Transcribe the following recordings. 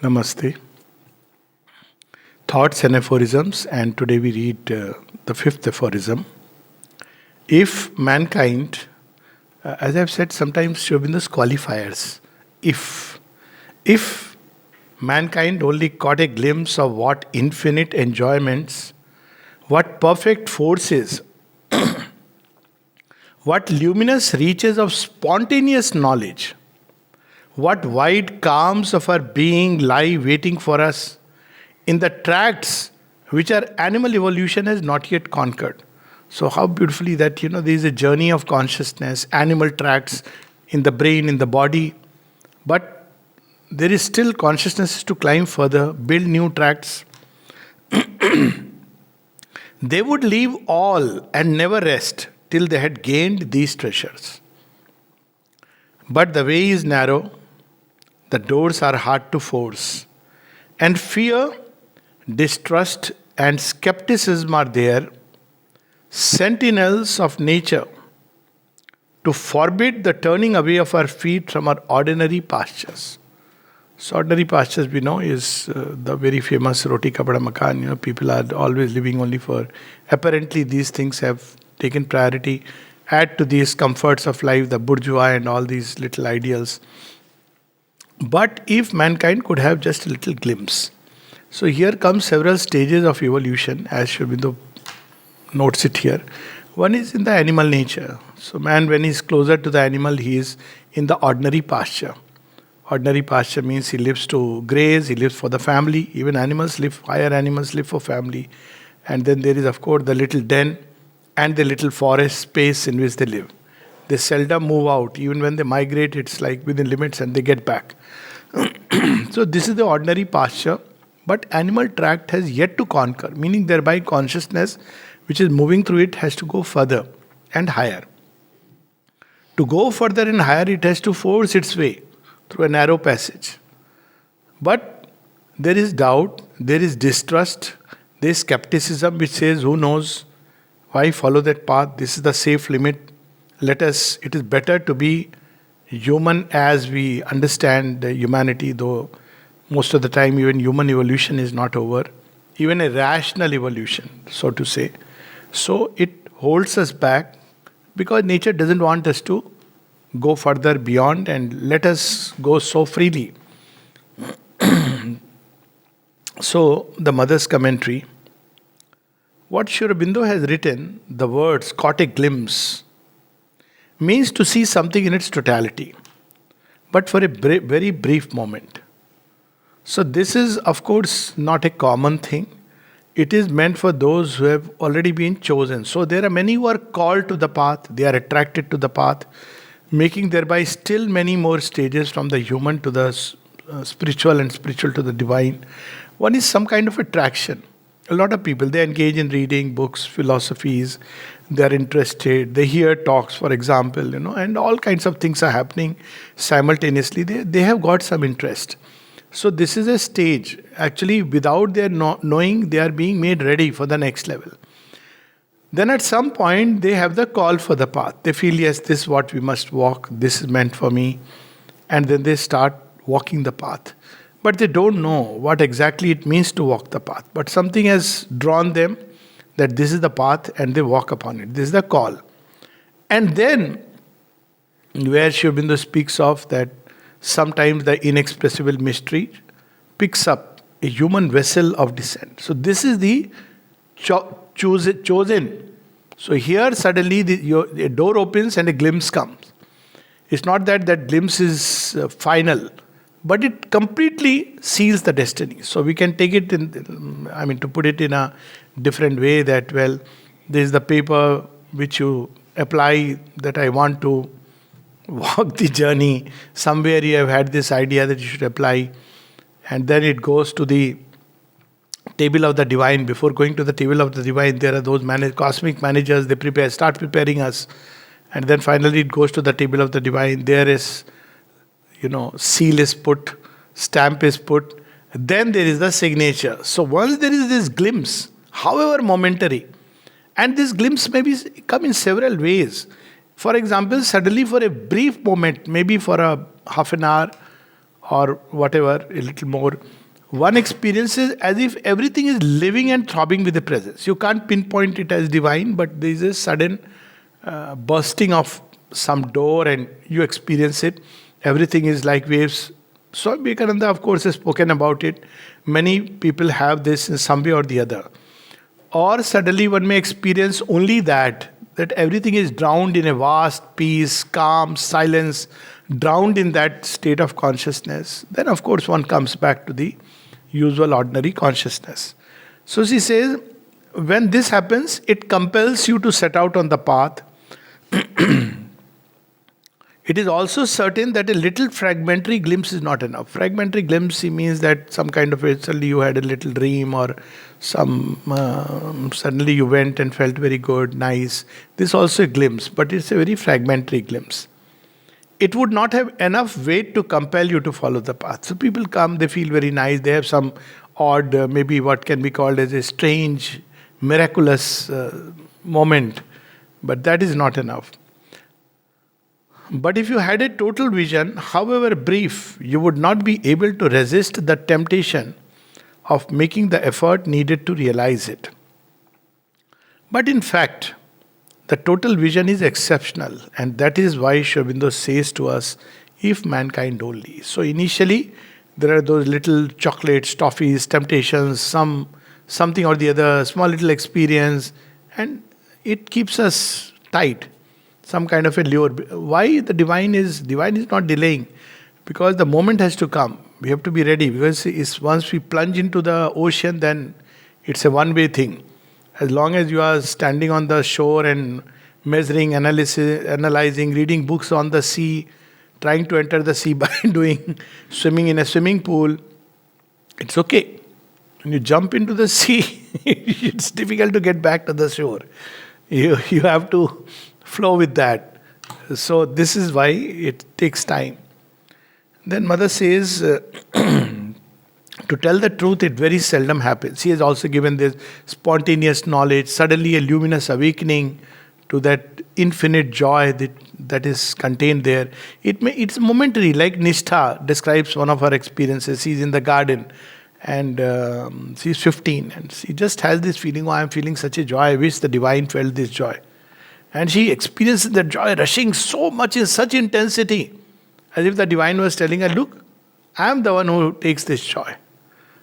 Namaste. Thoughts and aphorisms, and today we read the fifth aphorism. If mankind, as I've said, sometimes Sri Aurobindo's qualifiers. If mankind only caught a glimpse of what infinite enjoyments, what perfect forces, what luminous reaches of spontaneous knowledge, what wide calms of our being lie waiting for us in the tracts which our animal evolution has not yet conquered. So, how beautifully that, there is a journey of consciousness, animal tracts in the brain, in the body, but there is still consciousness to climb further, build new tracts. They would leave all and never rest till they had gained these treasures. But the way is narrow, the doors are hard to force, and fear, distrust, and skepticism are there, sentinels of nature, to forbid the turning away of our feet from our ordinary pastures. So, ordinary pastures, we know, is the very famous roti kapda makan. People are always living only for. Apparently, these things have taken priority. Add to these comforts of life, the bourgeois and all these little ideals. But if mankind could have just a little glimpse. So here comes several stages of evolution, as Sri Aurobindo notes it here. One is in the animal nature. So man, when he's closer to the animal, he is in the ordinary pasture. Ordinary pasture means he lives to graze, he lives for the family. Even animals live, higher animals live for family. And then there is, of course, the little den and the little forest space in which they live. They seldom move out. Even when they migrate, it's like within limits and they get back. So this is the ordinary pasture. But animal tract has yet to conquer, meaning thereby consciousness which is moving through it has to go further and higher. To go further and higher, it has to force its way through a narrow passage. But there is doubt, there is distrust, there is skepticism which says, who knows, why follow that path? This is the safe limit. It is better to be human as we understand humanity, though most of the time even human evolution is not over. Even a rational evolution, so to say. So it holds us back because nature doesn't want us to go further beyond and let us go so freely. So the mother's commentary, what Sri Aurobindo has written, the words caught a glimpse, means to see something in its totality, but for a very brief moment. So this is, of course, not a common thing. It is meant for those who have already been chosen. So there are many who are called to the path, they are attracted to the path, making thereby still many more stages from the human to the spiritual and spiritual to the divine. One is some kind of attraction. A lot of people, they engage in reading books, philosophies, they are interested, they hear talks, for example, and all kinds of things are happening simultaneously. They have got some interest. So this is a stage. Actually, without their knowing, they are being made ready for the next level. Then at some point, they have the call for the path. They feel, yes, this is what we must walk. This is meant for me. And then they start walking the path. But they don't know what exactly it means to walk the path. But something has drawn them that this is the path and they walk upon it. This is the call. And then, where Sri Aurobindo speaks of that sometimes the inexpressible mystery picks up a human vessel of descent. So this is the chosen. So here suddenly a door opens and a glimpse comes. It's not that that glimpse is final, but it completely seals the destiny. So we can take it to put it in a different way that, well, there is the paper which you apply that I want to walk the journey. Somewhere you have had this idea that you should apply, and then it goes to the table of the divine. Before going to the table of the divine, there are those cosmic managers, they start preparing us, and then finally it goes to the table of the divine. There is, seal is put, stamp is put, then there is the signature. So once there is this glimpse, however momentary, and this glimpse may come in several ways. For example, suddenly for a brief moment, maybe for a half an hour or whatever, a little more, one experiences as if everything is living and throbbing with the presence. You can't pinpoint it as divine, but there is a sudden bursting of some door and you experience it. Everything is like waves. So Vivekananda, of course, has spoken about it. Many people have this in some way or the other. Or suddenly one may experience only that everything is drowned in a vast peace, calm, silence, drowned in that state of consciousness. Then, of course, one comes back to the usual ordinary consciousness. So she says, when this happens, it compels you to set out on the path. It is also certain that a little fragmentary glimpse is not enough. Fragmentary glimpse means that some kind of suddenly you had a little dream, or some suddenly you went and felt very good, nice. This is also a glimpse, but it's a very fragmentary glimpse. It would not have enough weight to compel you to follow the path. So people come, they feel very nice, they have some odd, maybe what can be called as a strange, miraculous moment, but that is not enough. But if you had a total vision, however brief, you would not be able to resist the temptation of making the effort needed to realize it. But in fact, the total vision is exceptional, and that is why Sri Aurobindo says to us, if mankind only. So initially, there are those little chocolates, toffees, temptations, something or the other, small little experience, and it keeps us tight. Some kind of a lure. Why the divine is not delaying? Because the moment has to come. We have to be ready, because once we plunge into the ocean, then it's a one-way thing. As long as you are standing on the shore and measuring, analyzing, reading books on the sea, trying to enter the sea by swimming in a swimming pool, it's okay. When you jump into the sea, it's difficult to get back to the shore. You have to flow with that. So this is why it takes time. Then Mother says, to tell the truth, it very seldom happens. She has also given this spontaneous knowledge, suddenly a luminous awakening to that infinite joy that is contained there. It's momentary, like Nishtha describes one of her experiences. She's in the garden and she's 15 and she just has this feeling, oh, I'm feeling such a joy. I wish the divine felt this joy. And she experiences that joy rushing so much in such intensity, as if the divine was telling her, look, I am the one who takes this joy.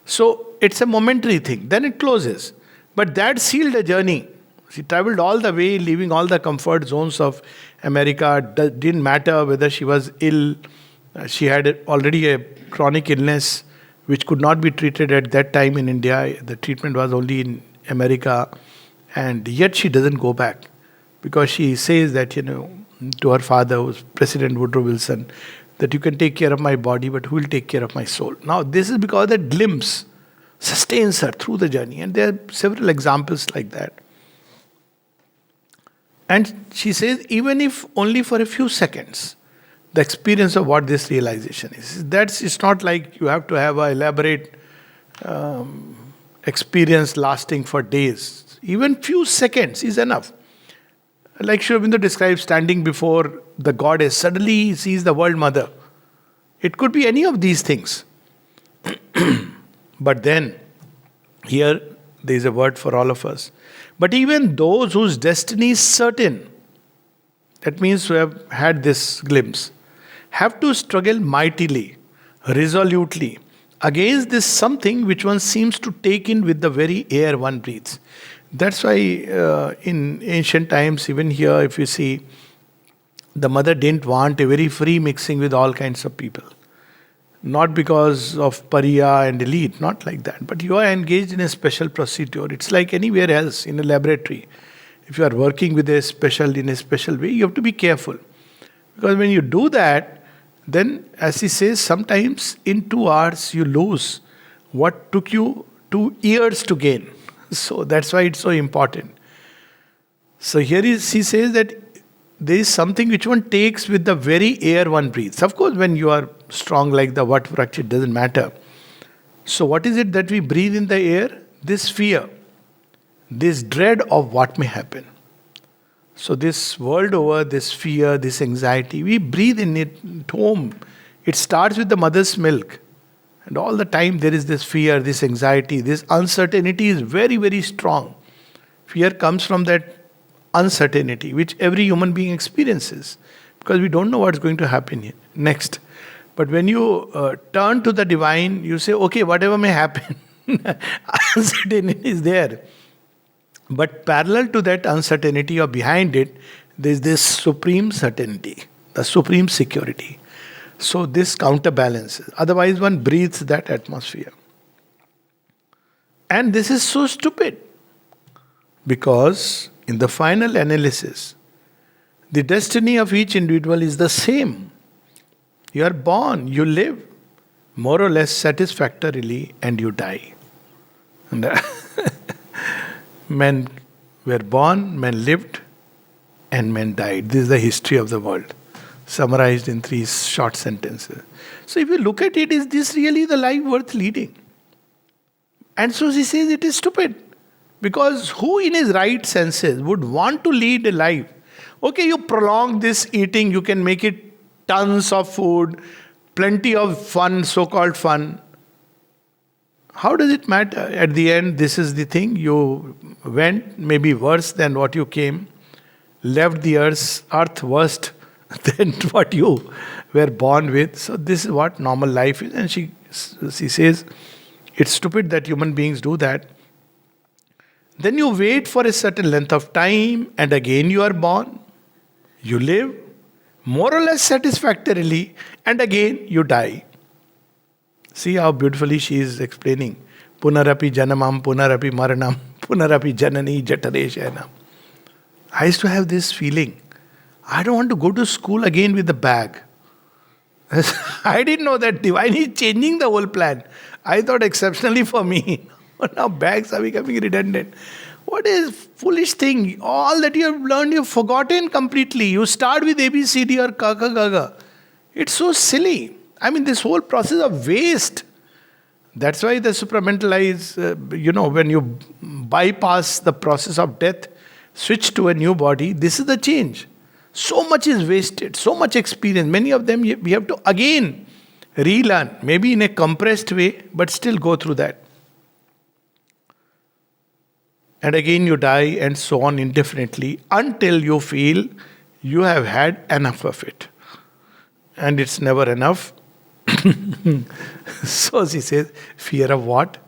So it's a momentary thing. Then it closes. But that sealed a journey. She traveled all the way, leaving all the comfort zones of America. Didn't matter whether she was ill. She had already a chronic illness which could not be treated at that time in India. The treatment was only in America. And yet she doesn't go back. Because she says that, to her father, who was President Woodrow Wilson, that you can take care of my body, but who will take care of my soul? Now, this is because that glimpse sustains her through the journey. And there are several examples like that. And she says, even if only for a few seconds, the experience of what this realization is. It's not like you have to have an elaborate experience lasting for days. Even few seconds is enough. Like Sri Aurobindo describes, standing before the goddess, suddenly he sees the world mother. It could be any of these things. But then, here there is a word for all of us. But even those whose destiny is certain, that means who have had this glimpse, have to struggle mightily, resolutely, against this something which one seems to take in with the very air one breathes. That's why in ancient times, even here, if you see, the mother didn't want a very free mixing with all kinds of people. Not because of pariya and elite, not like that. But you are engaged in a special procedure. It's like anywhere else in a laboratory. If you are working in a special way, you have to be careful. Because when you do that, then as he says, sometimes in 2 hours you lose what took you 2 years to gain. So that's why it's so important. So here he says that there is something which one takes with the very air one breathes. Of course, when you are strong like the Vat Vraksh, it doesn't matter. So what is it that we breathe in the air? This fear, this dread of what may happen. So this world over, this fear, this anxiety, we breathe in it at home, It starts with the mother's milk. And all the time there is this fear, this anxiety, this uncertainty is very, very strong. Fear comes from that uncertainty, which every human being experiences. Because we don't know what's going to happen here. Next. But when you turn to the divine, you say, okay, whatever may happen, uncertainty is there. But parallel to that uncertainty or behind it, there is this supreme certainty, the supreme security. So this counterbalances. Otherwise, one breathes that atmosphere. And this is so stupid. Because in the final analysis, the destiny of each individual is the same. You are born, you live, more or less satisfactorily, and you die. And men were born, men lived, and men died. This is the history of the world, summarized in 3 short sentences. So if you look at it, is this really the life worth leading? And so she says it is stupid. Because who in his right senses would want to lead a life? Okay, you prolong this eating, you can make it tons of food, plenty of fun, so-called fun. How does it matter? At the end, this is the thing. You went maybe worse than what you came, left the earth worse than what you were born with. So this is what normal life is. And she says, it's stupid that human beings do that. Then you wait for a certain length of time and again you are born. You live more or less satisfactorily and again you die. See how beautifully she is explaining. Punarapi janamam, punarapi maranam, punarapi janani jatare shayanam. I used to have this feeling. I don't want to go to school again with the bag. I didn't know that divine is changing the whole plan. I thought exceptionally for me. Now bags are becoming redundant. What is foolish thing? All that you have learned, you've forgotten completely. You start with ABCD or Kaka Gaga. It's so silly. I mean, this whole process of waste. That's why the supramental eyes, when you bypass the process of death, switch to a new body, this is the change. So much is wasted, so much experience. Many of them we have to again relearn, maybe in a compressed way, but still go through that. And again you die and so on indefinitely until you feel you have had enough of it. And it's never enough. So she says, fear of what?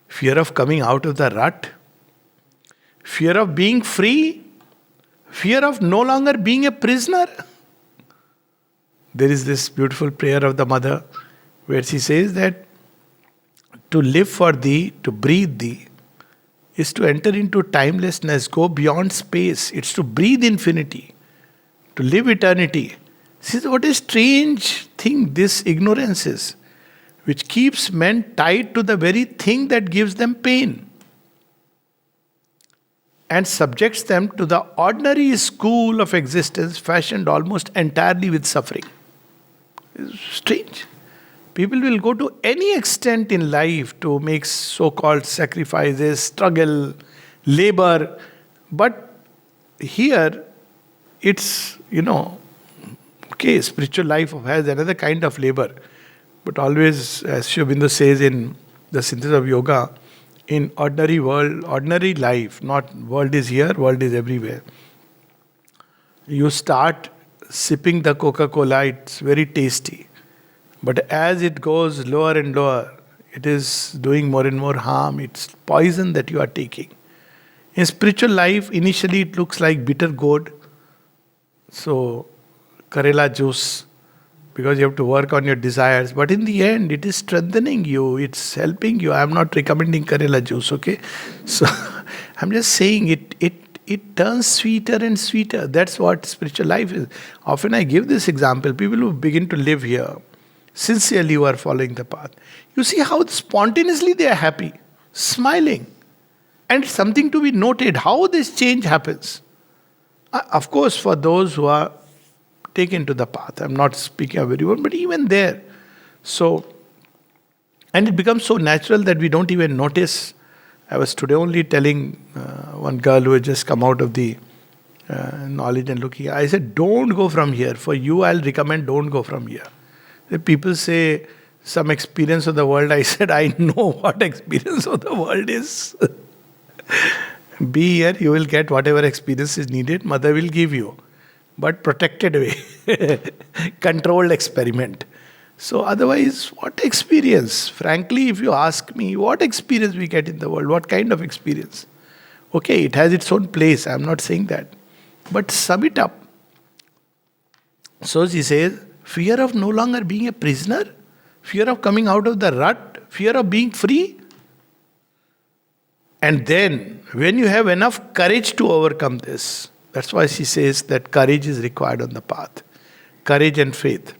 Fear of coming out of the rut. Fear of being free. Fear of no longer being a prisoner. There is this beautiful prayer of the mother where she says that to live for thee, to breathe thee, is to enter into timelessness, go beyond space. It's to breathe infinity, to live eternity. See what a strange thing this ignorance is, which keeps men tied to the very thing that gives them pain and subjects them to the ordinary school of existence fashioned almost entirely with suffering. It's strange. People will go to any extent in life to make so-called sacrifices, struggle, labor. But here, it's, okay, spiritual life has another kind of labor. But always, as Sri Aurobindo says in the Synthesis of Yoga, in ordinary world, ordinary life, not world is here, world is everywhere. You start sipping the Coca-Cola, it's very tasty. But as it goes lower and lower, it is doing more and more harm. It's poison that you are taking. In spiritual life, initially it looks like bitter gourd. So, Karela juice, because you have to work on your desires. But in the end, it is strengthening you. It's helping you. I'm not recommending Karela juice, okay? So, I'm just saying it turns sweeter and sweeter. That's what spiritual life is. Often I give this example. People who begin to live here, sincerely you are following the path. You see how spontaneously they are happy, smiling. And it's something to be noted, how this change happens. Of course, for those who are taken to the path, I'm not speaking of everyone, but even there. So, and it becomes so natural that we don't even notice. I was today only telling one girl who had just come out of the knowledge and looking. I said, don't go from here. For you, I'll recommend don't go from here. The people say some experience of the world. I said, I know what experience of the world is. Be here, you will get whatever experience is needed. Mother will give you, but protected way, controlled experiment. So otherwise, what experience? Frankly, if you ask me, what experience we get in the world? What kind of experience? Okay, it has its own place. I'm not saying that. But sum it up. So she says, fear of no longer being a prisoner, fear of coming out of the rut, fear of being free. And then, when you have enough courage to overcome this, that's why she says that courage is required on the path. Courage and faith.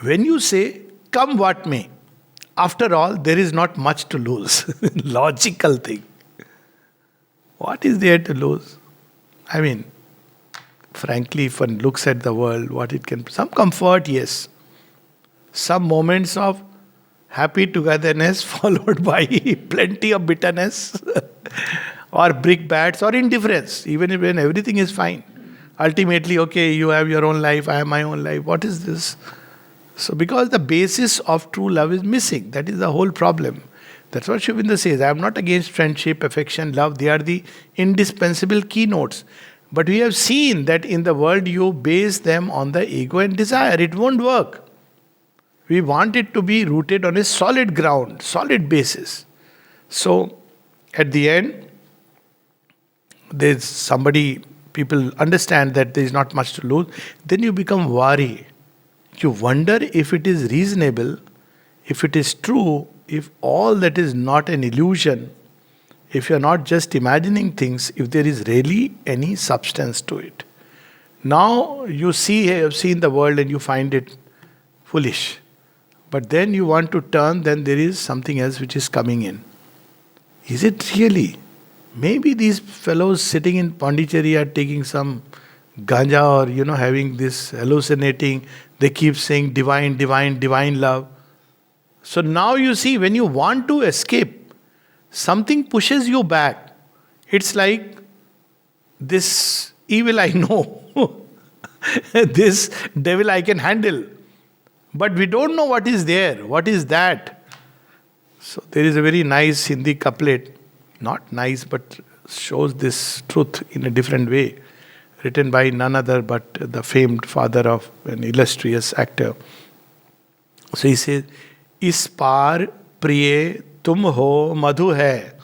When you say, come what may, after all, there is not much to lose. Logical thing. What is there to lose? I mean, frankly, if one looks at the world, what it can... Some comfort, yes. Some moments of happy togetherness followed by plenty of bitterness or brickbats or indifference, even when everything is fine. Ultimately, okay, you have your own life, I have my own life. What is this? So because the basis of true love is missing, that is the whole problem. That's what Sri Aurobindo says. I am not against friendship, affection, love. They are the indispensable keynotes. But we have seen that in the world you base them on the ego and desire. It won't work. We want it to be rooted on a solid ground, solid basis. So at the end, there's somebody, people understand that there is not much to lose. Then you become wary. You wonder if it is reasonable, if it is true, if all that is not an illusion, if you're not just imagining things, if there is really any substance to it. Now you have seen the world and you find it foolish. But then you want to turn, then there is something else which is coming in. Is it really? Maybe these fellows sitting in Pondicherry are taking some ganja or, having this hallucinating. They keep saying divine, divine, divine love. So now you see, when you want to escape, something pushes you back. It's like, this evil I know, this devil I can handle. But we don't know what is there, what is that. So there is a very nice Hindi couplet, not nice but shows this truth in a different way, written by none other but the famed father of an illustrious actor. So he says, इस पार प्रिय तुम हो मधु है,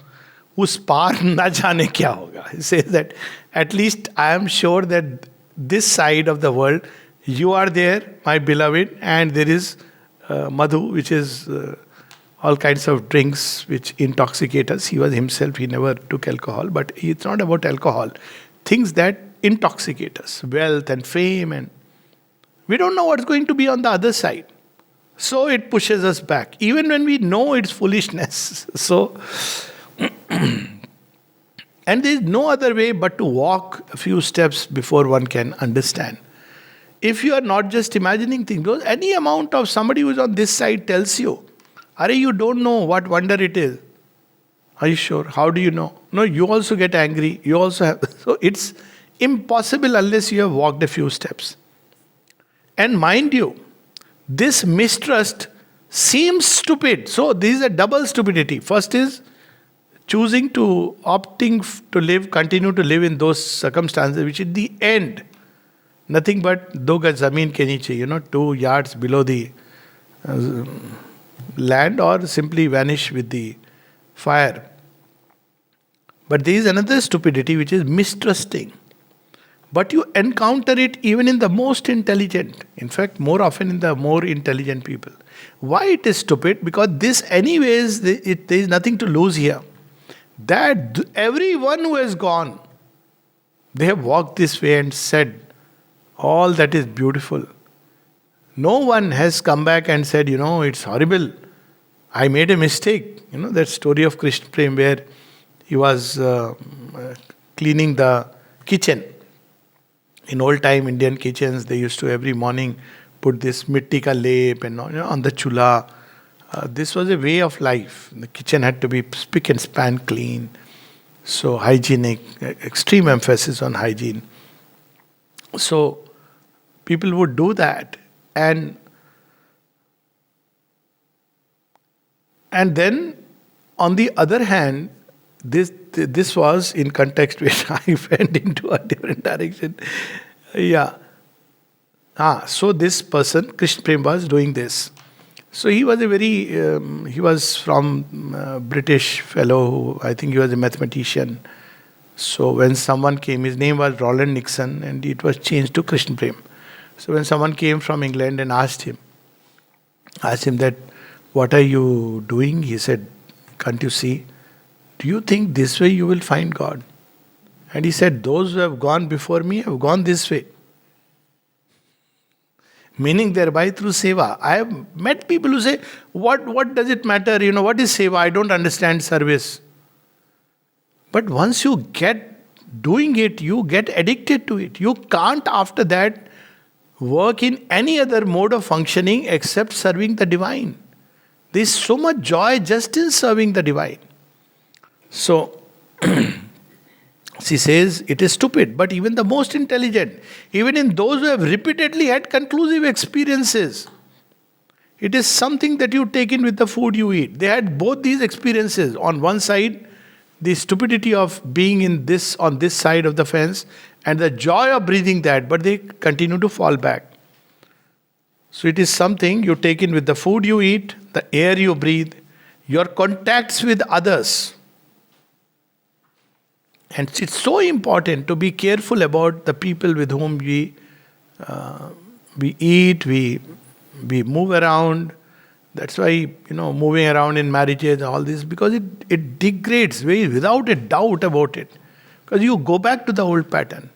उस पार न जाने क्या होगा. He says that at least I am sure that this side of the world, you are there, my beloved, and there is madhu, which is all kinds of drinks which intoxicate us. He never took alcohol, but it's not about alcohol. Things that intoxicate us, wealth and fame, and we don't know what's going to be on the other side. So it pushes us back, even when we know it's foolishness. So, and there is no other way but to walk a few steps before one can understand. If you are not just imagining things, because any amount of somebody who is on this side tells you, Are you don't know what wonder it is. Are you sure? How do you know? No, you also get angry. You also have. So it's impossible unless you have walked a few steps. And mind you, this mistrust seems stupid. So this is a double stupidity. First is choosing to, continue to live in those circumstances, which in the end, nothing but do gaj zameen ke niche, 2 yards below the land, or simply vanish with the fire. But there is another stupidity, which is mistrusting. But you encounter it even in the most intelligent, in fact, more often in the more intelligent people. Why it is stupid? Because this anyways, there is nothing to lose here. That everyone who has gone, they have walked this way and said, all that is beautiful. No one has come back and said, it's horrible. I made a mistake. That story of Krishna Prem where he was cleaning the kitchen. In old time Indian kitchens, they used to every morning put this mitti ka lep and on the chula. This was a way of life. The kitchen had to be spick and span clean. So hygienic, extreme emphasis on hygiene. So people would do that, and then on the other hand, this was in context which I went into a different direction. Yeah. So this person, Krishna Prem, was doing this. So he was he was from British fellow, who I think he was a mathematician. So when someone came, his name was Roland Nixon, and it was changed to Krishna Prem. So when someone came from England and asked him that, what are you doing? He said, can't you see? Do you think this way you will find God? And he said, those who have gone before me have gone this way. Meaning thereby through seva. I have met people who say, what does it matter? What is seva? I don't understand service. But once you get doing it, you get addicted to it. You can't after that work in any other mode of functioning except serving the divine. There is so much joy just in serving the divine. So, she says it is stupid, but even the most intelligent, even in those who have repeatedly had conclusive experiences, it is something that you take in with the food you eat. They had both these experiences. On one side, the stupidity of being on this side of the fence, and the joy of breathing that, but they continue to fall back. So it is something you take in with the food you eat, the air you breathe, your contacts with others. And it's so important to be careful about the people with whom we eat, we move around. That's why, moving around in marriages, all this, because it degrades without a doubt about it. Because you go back to the old pattern.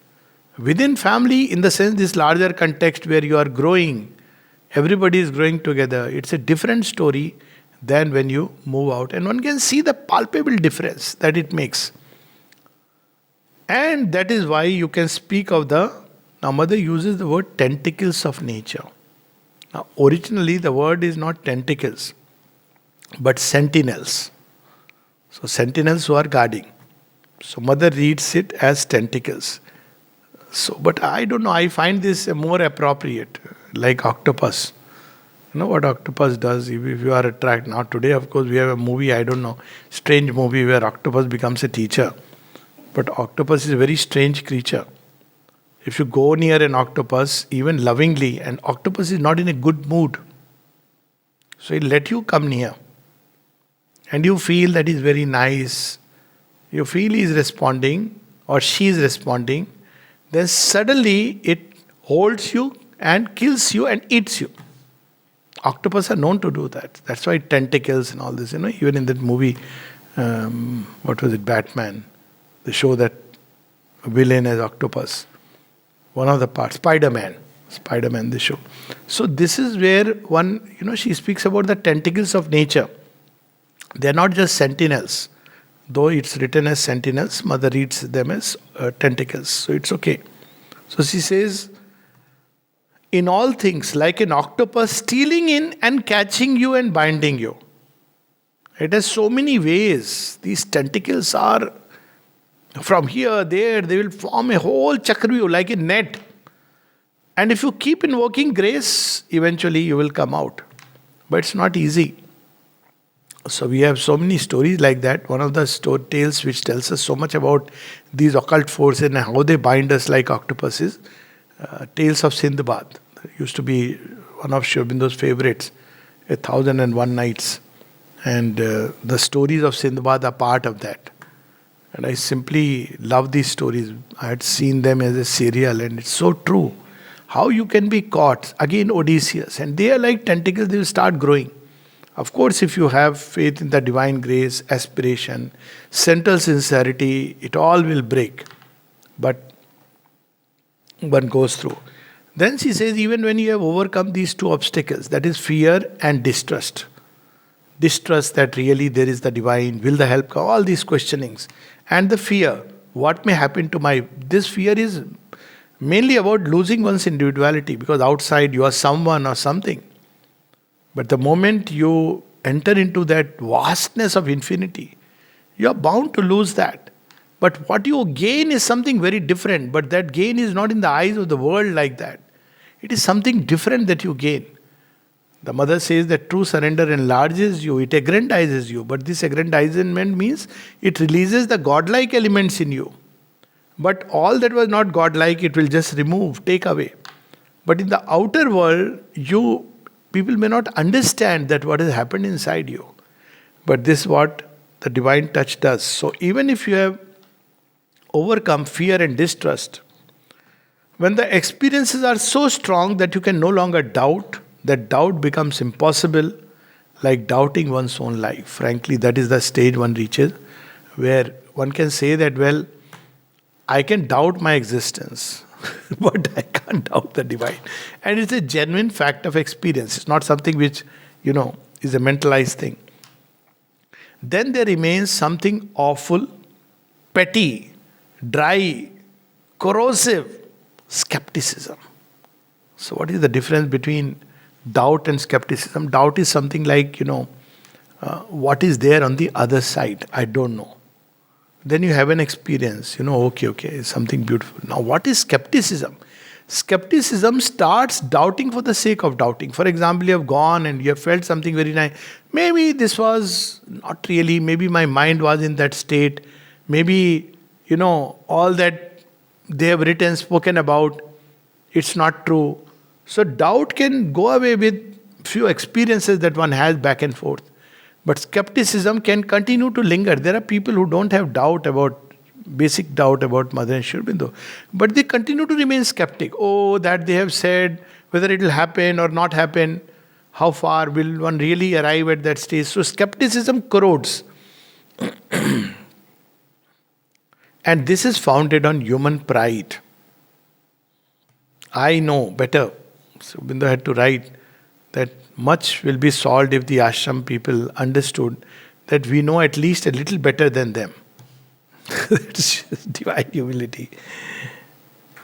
Within family, in the sense, this larger context where you are growing, everybody is growing together. It's a different story than when you move out. And one can see the palpable difference that it makes. And that is why you can speak of now Mother uses the word tentacles of nature. Now originally the word is not tentacles, but sentinels. So sentinels who are guarding. So Mother reads it as tentacles. So, but I don't know, I find this more appropriate, like octopus. You know what octopus does? If you are attracted, now today of course we have a movie, I don't know, strange movie where octopus becomes a teacher. But octopus is a very strange creature. If you go near an octopus, even lovingly, an octopus is not in a good mood. So he'll let you come near. And you feel that is very nice. You feel he is responding or she is responding. Then suddenly it holds you and kills you and eats you. Octopus are known to do that. That's why tentacles and all this, even in that movie, what was it, Batman? They show that villain as octopus. One of the parts, Spider-Man, they show. So this is where one, she speaks about the tentacles of nature. They are not just sentinels. Though it's written as sentinels, Mother reads them as tentacles. So it's okay. So she says, in all things, like an octopus stealing in and catching you and binding you. It has so many ways. These tentacles are from here, there, they will form a whole chakravyuh like a net. And if you keep invoking grace, eventually you will come out. But it's not easy. So we have so many stories like that. One of the tales which tells us so much about these occult forces and how they bind us like octopuses. Tales of Sindbad. Used to be one of Sri Aurobindo's favorites, 1001 Nights. And the stories of Sindbad are part of that. And I simply love these stories. I had seen them as a serial and it's so true. How you can be caught, again Odysseus, and they are like tentacles, they will start growing. Of course, if you have faith in the divine grace, aspiration, central sincerity, it all will break. But one goes through. Then she says, even when you have overcome these two obstacles, that is fear and distrust. Distrust that really there is the divine, will the help come, all these questionings. And the fear, what may happen to this fear is mainly about losing one's individuality, because outside you are someone or something. But the moment you enter into that vastness of infinity, you are bound to lose that. But what you gain is something very different. But that gain is not in the eyes of the world like that. It is something different that you gain. The mother says that true surrender enlarges you, it aggrandizes you. But this aggrandizement means it releases the godlike elements in you. But all that was not godlike, it will just remove, take away. But in the outer world, people may not understand that what has happened inside you. But this is what the divine touch does. So even if you have overcome fear and distrust, when the experiences are so strong that you can no longer doubt, that doubt becomes impossible, like doubting one's own life. Frankly, that is the stage one reaches, where one can say that, well, I can doubt my existence, but I can't doubt the divine. And it's a genuine fact of experience. It's not something which, is a mentalized thing. Then there remains something awful, petty, dry, corrosive, skepticism. So what is the difference between doubt and skepticism? Doubt is something like, what is there on the other side? I don't know. Then you have an experience, okay, it's something beautiful. Now what is skepticism? Skepticism starts doubting for the sake of doubting. For example, you have gone and you have felt something very nice. Maybe this was not really, maybe my mind was in that state. Maybe, all that they have written, spoken about, it's not true. So doubt can go away with few experiences that one has back and forth. But skepticism can continue to linger. There are people who don't have basic doubt about Mother and Sri Aurobindo, but they continue to remain skeptic. Oh, that they have said, whether it will happen or not happen, how far will one really arrive at that stage? So skepticism corrodes. And this is founded on human pride. I know better. So Aurobindo had to write that much will be solved if the ashram people understood that we know at least a little better than them. That's divine humility.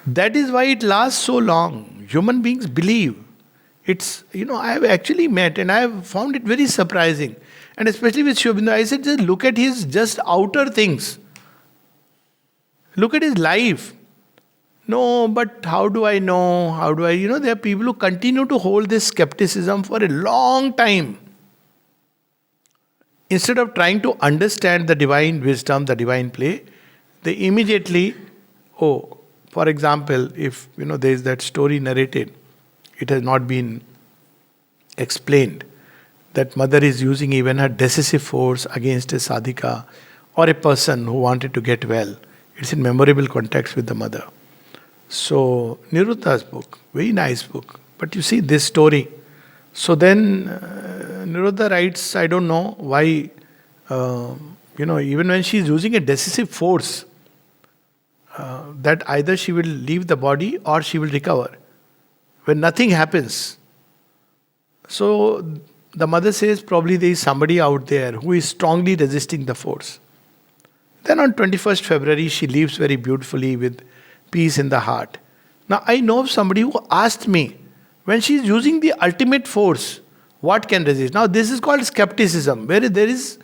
That is why it lasts so long. Human beings believe. I have actually met and I have found it very surprising. And especially with Sri Aurobindo, I said, just look at his just outer things. Look at his life. No, but how do I know? How do I? There are people who continue to hold this skepticism for a long time. Instead of trying to understand the divine wisdom, the divine play, they immediately, for example, if there is that story narrated, it has not been explained, that mother is using even her decisive force against a sadhika or a person who wanted to get well. It's in memorable context with the mother. So, Niruddha's book, very nice book. But you see this story. So then Niruddha writes, I don't know why, even when she is using a decisive force, that either she will leave the body or she will recover. When nothing happens. So the mother says probably there is somebody out there who is strongly resisting the force. Then on 21st February, she leaves very beautifully with peace in the heart. Now I know of somebody who asked me, when she is using the ultimate force, what can resist? Now this is called skepticism, where there is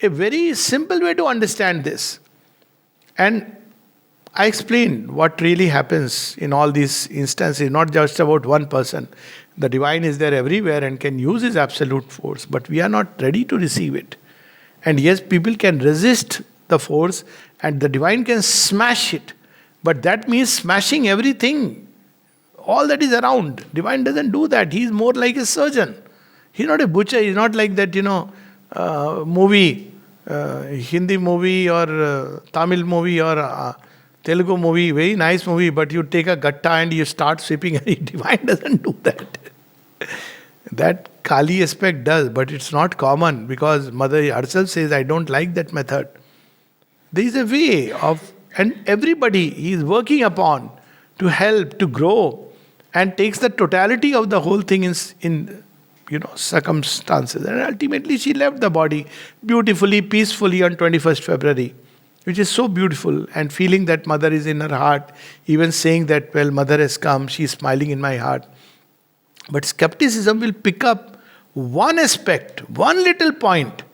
a very simple way to understand this. And I explained what really happens in all these instances, not just about one person. The divine is there everywhere and can use his absolute force, but we are not ready to receive it. And yes, people can resist the force and the divine can smash it. But that means smashing everything, all that is around. Divine doesn't do that. He is more like a surgeon. He's not a butcher. He's not like that, movie, Hindi movie or Tamil movie or Telugu movie, very nice movie, but you take a gatta and you start sweeping. Divine doesn't do that. That Kali aspect does, but it's not common because Mother herself says, I don't like that method. There is a way of, and everybody he is working upon to help, to grow, and takes the totality of the whole thing in circumstances. And ultimately she left the body beautifully, peacefully on 21st February, which is so beautiful, and feeling that Mother is in her heart, even saying that, well, Mother has come, she is smiling in my heart. But skepticism will pick up one aspect, one little point,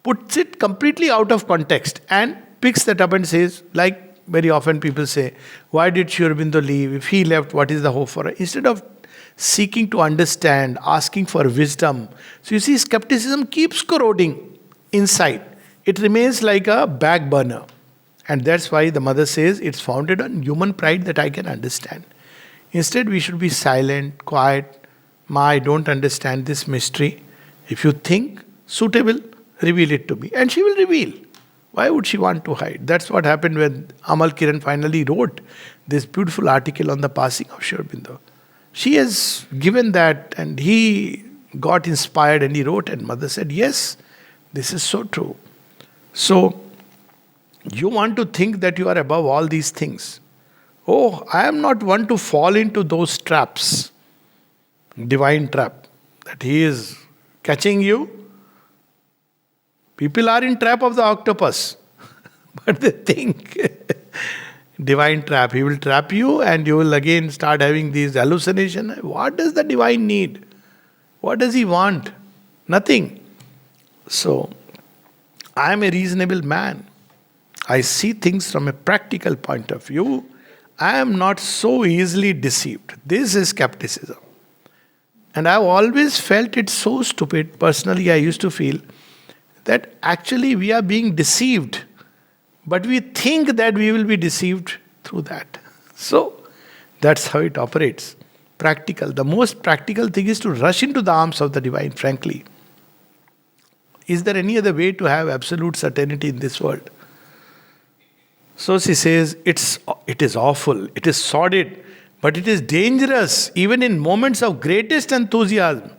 puts it completely out of context and picks that up and says, like very often people say, why did Sri Aurobindo leave? If he left, what is the hope for her? Instead of seeking to understand, asking for wisdom. So you see, skepticism keeps corroding inside. It remains like a back burner. And that's why the mother says it's founded on human pride that I can understand. Instead, we should be silent, quiet. Ma, I don't understand this mystery. If you think suitable, reveal it to me. And she will reveal. Why would she want to hide? That's what happened when Amal Kiran finally wrote this beautiful article on the passing of Sri Aurobindo. She has given that, and he got inspired and he wrote, and mother said, yes, this is so true. So, you want to think that you are above all these things. Oh, I am not one to fall into those traps. Divine trap. That he is catching you. People are in trap of the octopus. But they think divine trap. He will trap you and you will again start having these hallucinations. What does the divine need? What does he want? Nothing. So, I am a reasonable man. I see things from a practical point of view. I am not so easily deceived. This is skepticism. And I've always felt it so stupid. Personally, I used to feel that actually we are being deceived. But we think that we will be deceived through that. So, that's how it operates. Practical. The most practical thing is to rush into the arms of the divine, frankly. Is there any other way to have absolute certainty in this world? So she says, it is awful, it is sordid, but it is dangerous even in moments of greatest enthusiasm.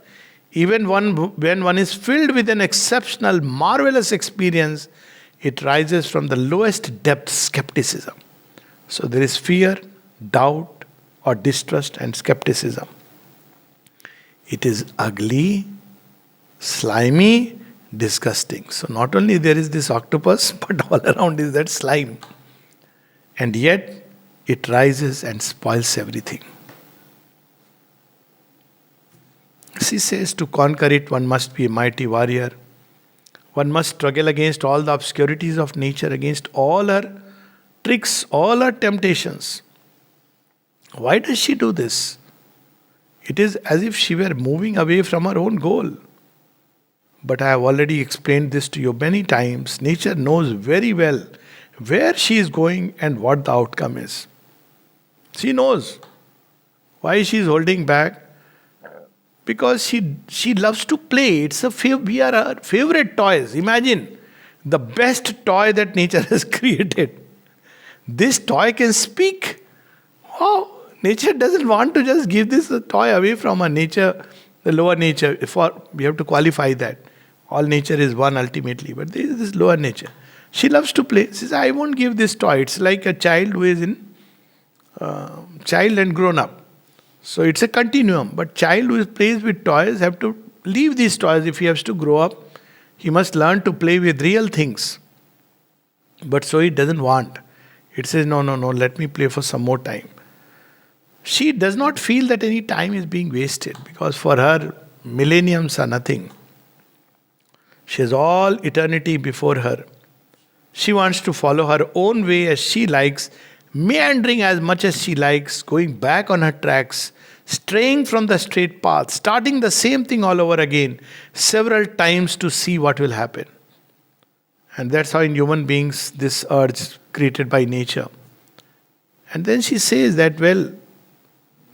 Even when one is filled with an exceptional, marvelous experience, it rises from the lowest depth, skepticism. So there is fear, doubt, or distrust and skepticism. It is ugly, slimy, disgusting. So not only there is this octopus, but all around is that slime. And yet, it rises and spoils everything. She says to conquer it, one must be a mighty warrior. One must struggle against all the obscurities of nature, against all her tricks, all her temptations. Why does she do this? It is as if she were moving away from her own goal. But I have already explained this to you many times. Nature knows very well where she is going and what the outcome is. She knows why she is holding back. Because she loves to play. We are her favorite toys. Imagine the best toy that nature has created. This toy can speak. Wow! Nature doesn't want to just give this toy away from her nature, the lower nature. We have to qualify that. All nature is one ultimately, but there is this lower nature. She loves to play. She says, I won't give this toy. It's like a child who is in child and grown up. So it's a continuum. But child who plays with toys have to leave these toys. If he has to grow up, he must learn to play with real things. But so he doesn't want. It says, no, let me play for some more time. She does not feel that any time is being wasted, because for her, millenniums are nothing. She has all eternity before her. She wants to follow her own way as she likes, meandering as much as she likes, going back on her tracks, straying from the straight path, starting the same thing all over again, several times to see what will happen. And that's how in human beings, this urge created by nature. And then she says that, well,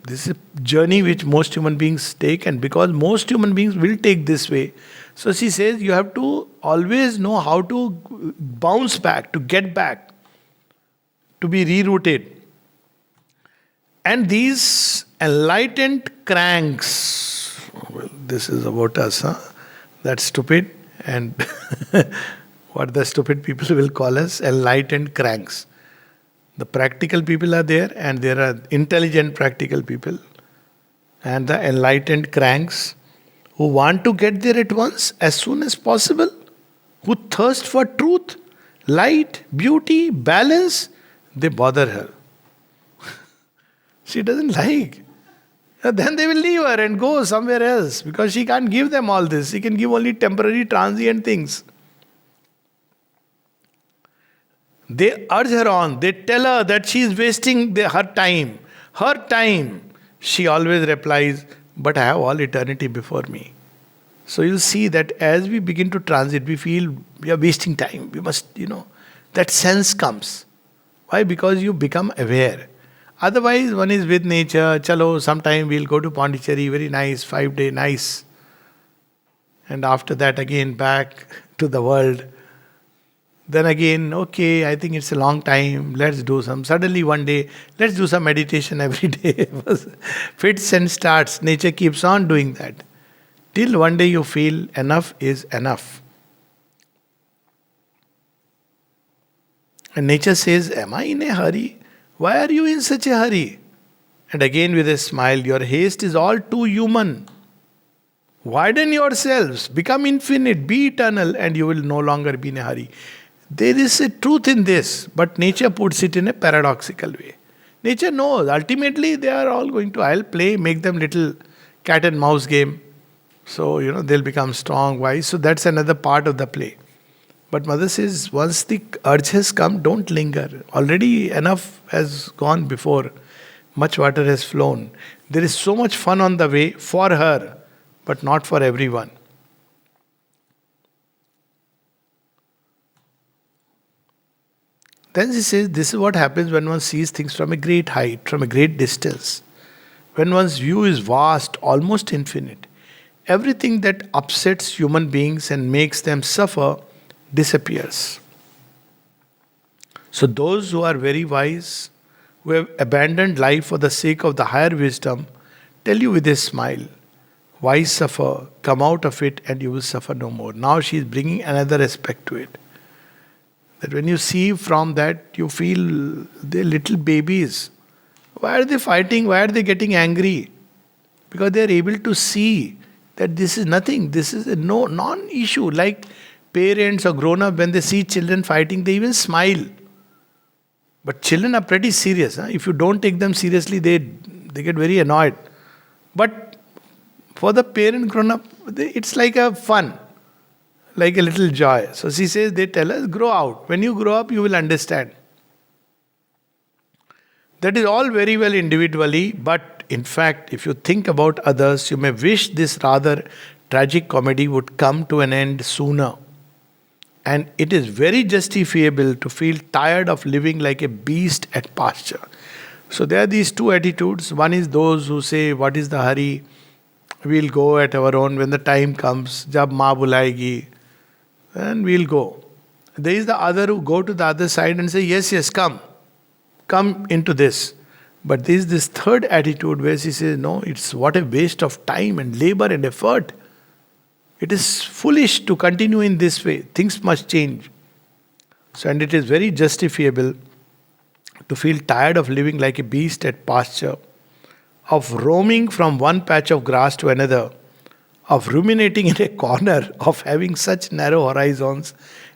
this is a journey which most human beings take, and because most human beings will take this way, so she says you have to always know how to bounce back, to get back, to be rerouted. And these enlightened cranks, well, this is about us, huh? That's stupid. And what the stupid people will call us, enlightened cranks. The practical people are there, and there are intelligent practical people. And the enlightened cranks who want to get there at once, as soon as possible, who thirst for truth, light, beauty, balance, they bother her. She doesn't like. Then they will leave her and go somewhere else, because she can't give them all this. She can give only temporary, transient things. They urge her on. They tell her that she is wasting her time. Her time. She always replies, but I have all eternity before me. So you see that as we begin to transit, we feel we are wasting time. We must, that sense comes. Why? Because you become aware. Otherwise, one is with nature. Chalo, sometime we'll go to Pondicherry, very nice, 5 day, nice. And after that, again back to the world. Then again, okay, I think it's a long time. Let's do some. Suddenly one day, let's do some meditation every day. Fits and starts. Nature keeps on doing that. Till one day you feel enough is enough. And nature says, am I in a hurry? Why are you in such a hurry? And again with a smile, your haste is all too human. Widen yourselves, become infinite, be eternal, and you will no longer be in a hurry. There is a truth in this, but nature puts it in a paradoxical way. Nature knows, ultimately they are all going to, I'll play, make them little cat and mouse game. So, they'll become strong, wise. So that's another part of the play. But Mother says, once the urge has come, don't linger. Already enough has gone before. Much water has flown. There is so much fun on the way for her, but not for everyone. Then she says, this is what happens when one sees things from a great height, from a great distance. When one's view is vast, almost infinite, everything that upsets human beings and makes them suffer disappears. So those who are very wise, who have abandoned life for the sake of the higher wisdom, tell you with a smile, why suffer? Come out of it and you will suffer no more. Now she is bringing another aspect to it. That when you see from that, you feel they're little babies. Why are they fighting? Why are they getting angry? Because they are able to see that this is nothing. This is a non-issue. Like parents or grown-up, when they see children fighting, they even smile. But children are pretty serious. If you don't take them seriously, they get very annoyed. But for the parent grown-up, it's like a fun. Like a little joy. So she says, they tell us, grow out. When you grow up, you will understand. That is all very well individually, but in fact, if you think about others, you may wish this rather tragic comedy would come to an end sooner. And it is very justifiable to feel tired of living like a beast at pasture. So there are these two attitudes. One is those who say, what is the hurry? We'll go at our own when the time comes. Jab maa bulaegi. And we'll go. There is the other who go to the other side and say, yes, come into this. But there is this third attitude where she says, no, it's what a waste of time and labor and effort. It is foolish to continue in this way. Things must change. So, and it is very justifiable to feel tired of living like a beast at pasture, of roaming from one patch of grass to another, of ruminating in a corner, of having such narrow horizons,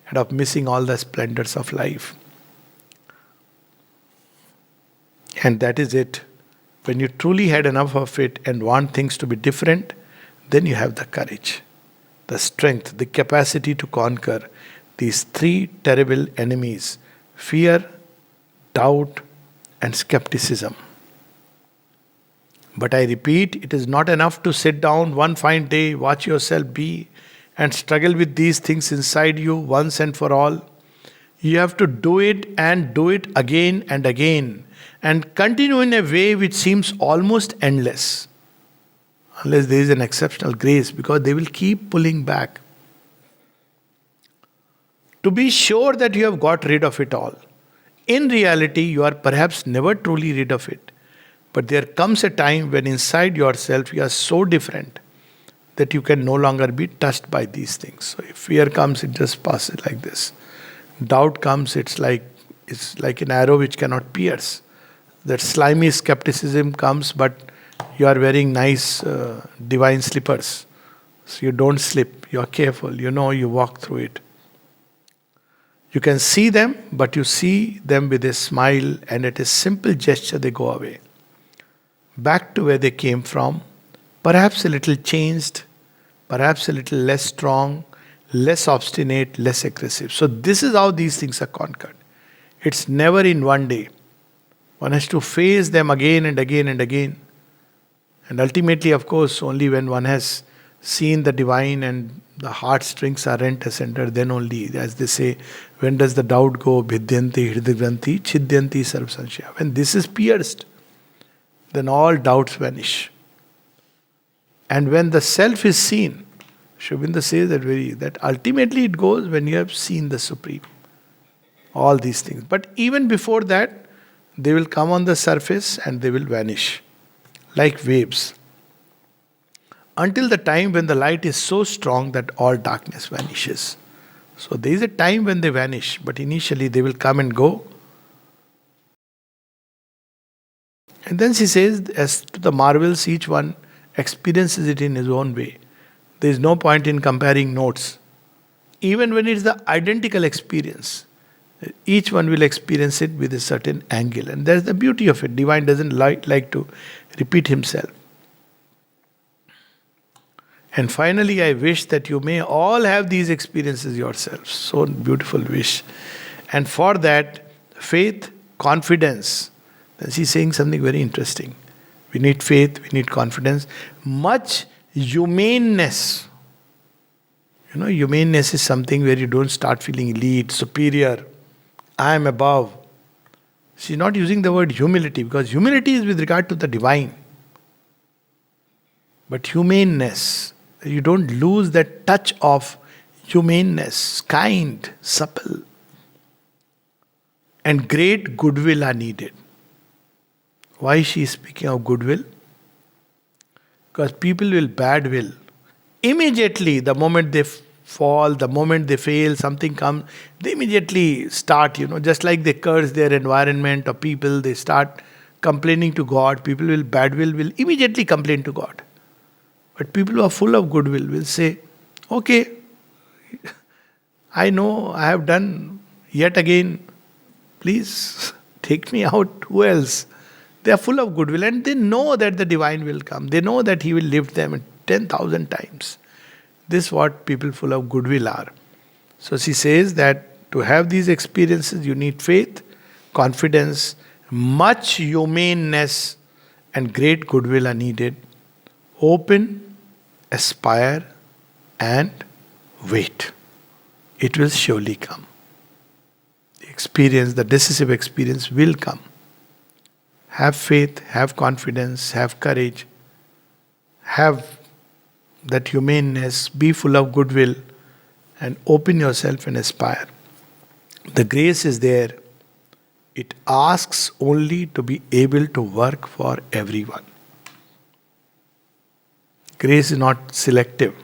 and of missing all the splendors of life. And that is it. When you truly had enough of it and want things to be different, then you have the courage, the strength, the capacity to conquer these three terrible enemies: fear, doubt, and skepticism. But I repeat, it is not enough to sit down one fine day, watch yourself be, and struggle with these things inside you once and for all. You have to do it and do it again and again, and continue in a way which seems almost endless. Unless there is an exceptional grace, because they will keep pulling back. To be sure that you have got rid of it all. In reality, you are perhaps never truly rid of it. But there comes a time when inside yourself you are so different that you can no longer be touched by these things. So if fear comes, it just passes like this. Doubt comes, it's like an arrow which cannot pierce. That slimy skepticism comes, but you are wearing nice divine slippers. So you don't slip, you are careful, you walk through it. You can see them, but you see them with a smile, and at a simple gesture they go away. Back to where they came from, perhaps a little changed, perhaps a little less strong, less obstinate, less aggressive. So this is how these things are conquered. It's never in one day. One has to face them again and again and again. And ultimately, of course, only when one has seen the divine and the heartstrings are rent asunder, then only, as they say, when does the doubt go? Bhidyanti, hridagranti, chidyanti, sarvsanshaya. When this is pierced, then all doubts vanish. And when the self is seen, Sri Aurobindo says that ultimately it goes when you have seen the Supreme. All these things. But even before that, they will come on the surface and they will vanish like waves. Until the time when the light is so strong that all darkness vanishes. So there is a time when they vanish, but initially they will come and go. And then she says, as to the marvels, each one experiences it in his own way. There is no point in comparing notes. Even when it is the identical experience, each one will experience it with a certain angle. And that's the beauty of it. Divine doesn't like to repeat himself. And finally, I wish that you may all have these experiences yourselves. So beautiful wish. And for that, faith, confidence. Then she's saying something very interesting. We need faith, we need confidence. Much humaneness. You know, humaneness is something where you don't start feeling elite, superior. I am above. She's not using the word humility because humility is with regard to the divine. But humaneness, you don't lose that touch of humaneness, kind, supple. And great goodwill are needed. Why she is speaking of goodwill? Because people will bad will. Immediately, the moment they fall, the moment they fail, something comes, they immediately start, just like they curse their environment or people, they start complaining to God. People will bad will immediately complain to God. But people who are full of goodwill will say, okay, I know I have done yet again, please take me out, who else? They are full of goodwill and they know that the divine will come. They know that he will lift them 10,000 times. This is what people full of goodwill are. So she says that to have these experiences, you need faith, confidence, much humaneness, and great goodwill are needed. Open, aspire, and wait. It will surely come. The experience, the decisive experience will come. Have faith, have confidence, have courage, have that humaneness, be full of goodwill, and open yourself and aspire. The grace is there. It asks only to be able to work for everyone. Grace is not selective.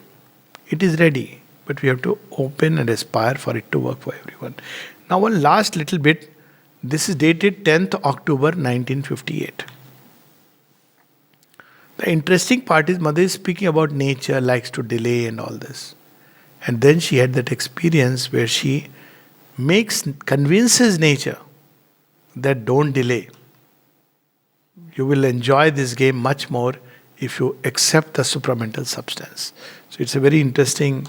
It is ready, but we have to open and aspire for it to work for everyone. Now, one last little bit. This is dated 10th October 1958. The interesting part is Mother is speaking about nature, likes to delay and all this. And then she had that experience where she convinces nature that don't delay. You will enjoy this game much more if you accept the supramental substance. So it's a very interesting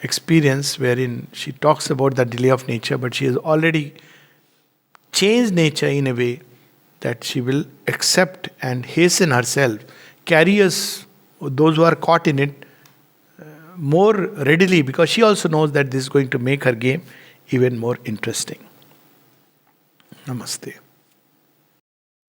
experience wherein she talks about the delay of nature, but she has already changed nature in a way that she will accept and hasten herself, carry us, those who are caught in it, more readily, because she also knows that this is going to make her game even more interesting. Namaste.